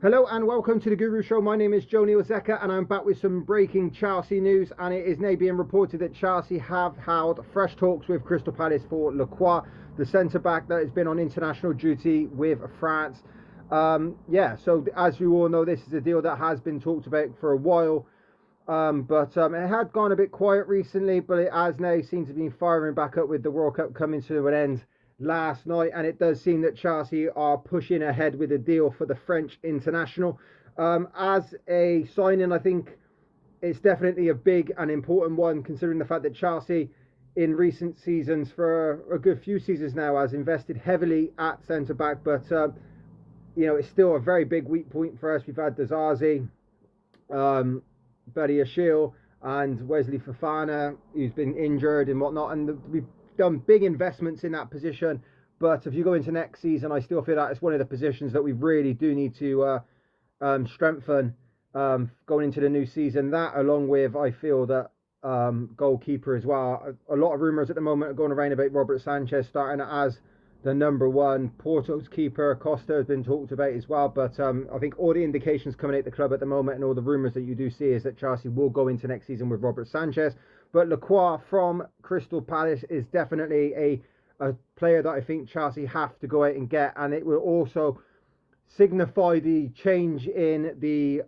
Hello and welcome to the Guru Show. My name is Joe Zeka and I'm back with some breaking Chelsea news, and it is now being reported that Chelsea have held fresh talks with Crystal Palace for Lacroix, the centre-back that has been on international duty with France. So as you all know, this is a deal that has been talked about for a while, but it had gone a bit quiet recently, but it has now seemed to be firing back up with the World Cup coming to an end last night, and it does seem that Chelsea are pushing ahead with a deal for the French international. As a signing, I think it's definitely a big and important one, considering the fact that Chelsea in recent seasons, for a good few seasons now, has invested heavily at centre back, but it's still a very big weak point for us. We've had Dazazi, Buddy Ashil, and Wesley Fofana, who's been injured and whatnot, and we've done big investments in that position. But if you go into next season, I still feel that it's one of the positions that we really do need to strengthen going into the new season. That, along with, I feel that goalkeeper as well. A lot of rumours at the moment are going around about Robert Sanchez starting as the number one. Porto's keeper, Costa, has been talked about as well. But I think all the indications coming out the club at the moment and all the rumours that you do see is that Chelsea will go into next season with Robert Sanchez. But Lacroix from Crystal Palace is definitely a player that I think Chelsea have to go out and get, and it will also signify the change in the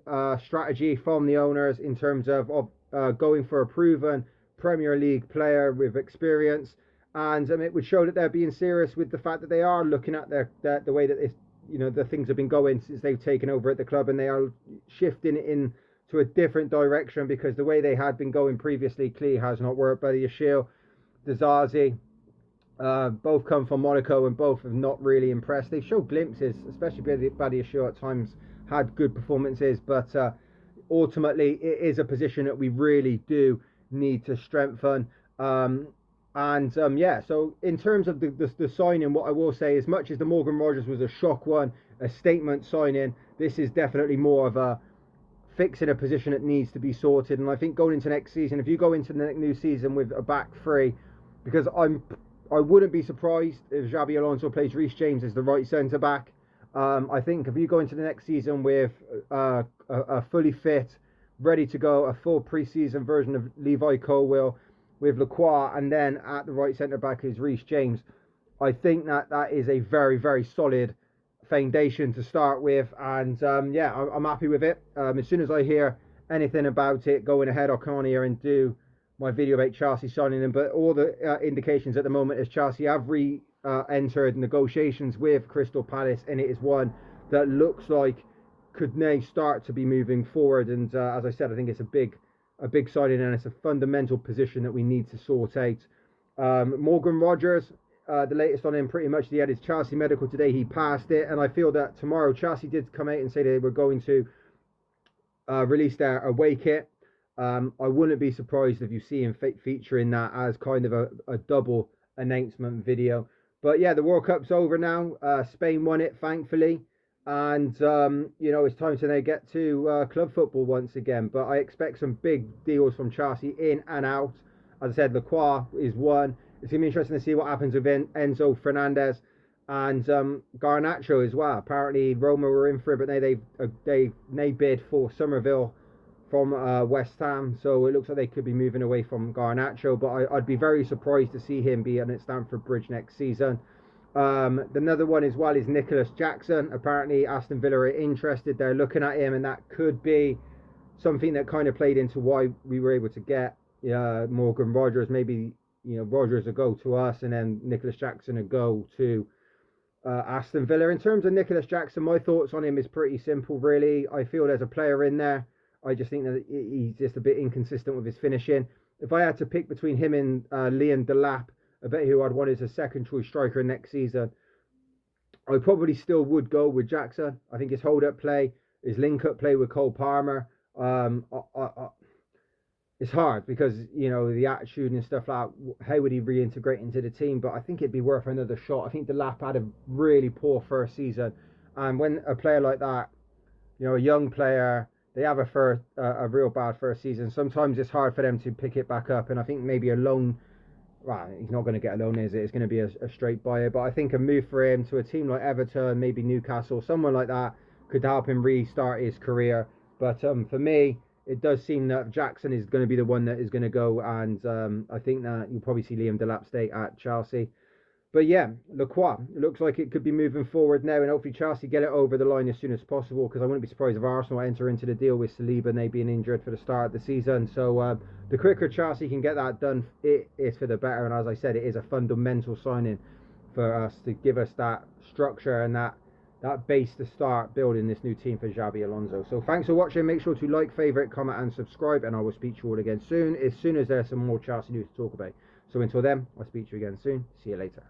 strategy from the owners in terms of going for a proven Premier League player with experience, and it would show that they're being serious with the fact that they are looking at the way that the things have been going since they've taken over at the club, and they are shifting in to a different direction, because the way they had been going previously clearly has not worked. Buddy Ashil, Dazazi, both come from Monaco and both have not really impressed. They show glimpses, especially Buddy Ashil at times had good performances, but ultimately it is a position that we really do need to strengthen. So in terms of the signing, what I will say, as much as the Morgan Rogers was a shock one, a statement signing, this is definitely more of a fixing a position that needs to be sorted. And I think going into next season, if you go into the new season with a back three, because I wouldn't be surprised if Xabi Alonso plays Reece James as the right centre back. I think if you go into the next season with a fully fit, ready to go, a full pre-season version of Levi Colwill with Lacroix, and then at the right centre back is Reece James, I think that is a very, very solid foundation to start with, and I'm happy with it. As soon as I hear anything about it going ahead, I'll come on here and do my video about Chelsea signing them. But all the indications at the moment is Chelsea have entered negotiations with Crystal Palace, and it is one that looks like could now start to be moving forward. And as I said, I think it's a big signing, and it's a fundamental position that we need to sort out. Morgan Rogers, the latest on him, pretty much he had his Chelsea medical today. He passed it, and I feel that tomorrow Chelsea did come out and say they were going to release their away kit. I wouldn't be surprised if you see him featuring that as kind of a double announcement video. But yeah, the World Cup's over now. Spain won it, thankfully. And, it's time to now get to club football once again. But I expect some big deals from Chelsea in and out. As I said, Lacroix is one. It's going to be interesting to see what happens with Enzo Fernandez and Garnacho as well. Apparently, Roma were in for it, but they bid for Somerville from West Ham. So it looks like they could be moving away from Garnacho. But I'd be very surprised to see him be at Stamford Bridge next season. Another one as well is Nicholas Jackson. Apparently, Aston Villa are interested. They're looking at him, and that could be something that kind of played into why we were able to get Morgan Rogers. Maybe Rogers will go to us, and then Nicholas Jackson will go to Aston Villa. In terms of Nicholas Jackson, my thoughts on him is pretty simple, really. I feel there's a player in there. I just think that he's just a bit inconsistent with his finishing. If I had to pick between him and Liam Delap, I bet who I'd want as a second choice striker next season, I probably still would go with Jackson. I think his hold up play, his link up play with Cole Palmer, it's hard because the attitude and stuff like that, how would he reintegrate into the team? But I think it'd be worth another shot. I think Delap had a really poor first season, and when a player like that, a young player, they have a real bad first season, sometimes it's hard for them to pick it back up. And I think maybe a loan, well, he's not going to get a loan, is it? It's going to be a straight buyer. But I think a move for him to a team like Everton, maybe Newcastle, someone like that, could help him restart his career. But for me, it does seem that Jackson is going to be the one that is going to go, and I think that you'll probably see Liam Delap stay at Chelsea. But yeah, Lacroix, it looks like it could be moving forward now, and hopefully Chelsea get it over the line as soon as possible, because I wouldn't be surprised if Arsenal enter into the deal with Saliba and they being injured for the start of the season. So the quicker Chelsea can get that done, it is for the better. And as I said, it is a fundamental signing for us to give us that structure and that base to start building this new team for Xabi Alonso. So thanks for watching. Make sure to like, favourite, comment and subscribe, and I will speak to you all again soon as there's some more Chelsea news to talk about. So until then, I'll speak to you again soon. See you later.